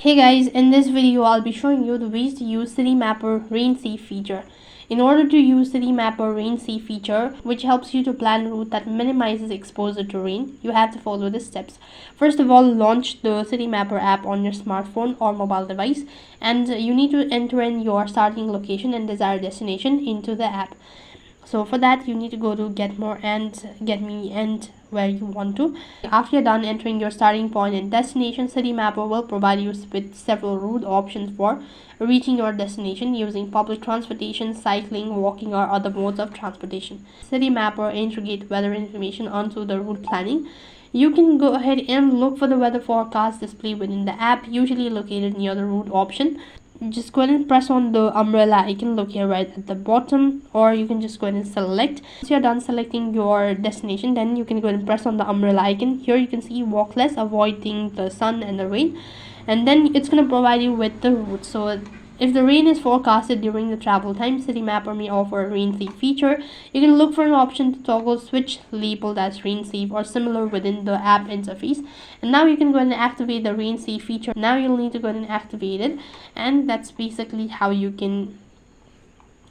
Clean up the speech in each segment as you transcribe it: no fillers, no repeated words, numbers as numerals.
Hey guys, in this video I'll be showing you the ways to use Citymapper rain safe feature. In order to use Citymapper rain safe feature, which helps you to plan a route that minimizes exposure to rain, you have to follow the steps. First of all, launch the Citymapper app on your smartphone or mobile device, and you need to enter in your starting location and desired destination into the app. So for that you need to go to get more and get me and where you want to. After you're done entering your starting point and destination, Citymapper will provide you with several route options for reaching your destination using public transportation, cycling, walking, or other modes of transportation. Citymapper integrate weather information onto the route planning. You can go ahead and look for the weather forecast display within the app, usually located near the route option. Just go ahead and press on the umbrella icon located right at the bottom, or you can just go ahead and select. Once you're done selecting your destination, then you can go ahead and press on the umbrella icon. Here you can see walk less, avoiding the sun and the rain, and then it's going to provide you with the route. So if the rain is forecasted during the travel time, Citymapper may offer a rain safe feature. You can look for an option to toggle switch labeled as rain safe or similar within the app interface. And now you can go ahead and activate the rain safe feature. Now you'll need to go ahead and activate it. And that's basically how you can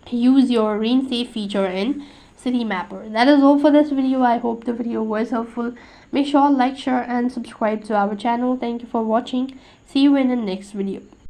use your rain safe feature in Citymapper. That is all for this video. I hope the video was helpful. Make sure like, share and subscribe to our channel. Thank you for watching. See you in the next video.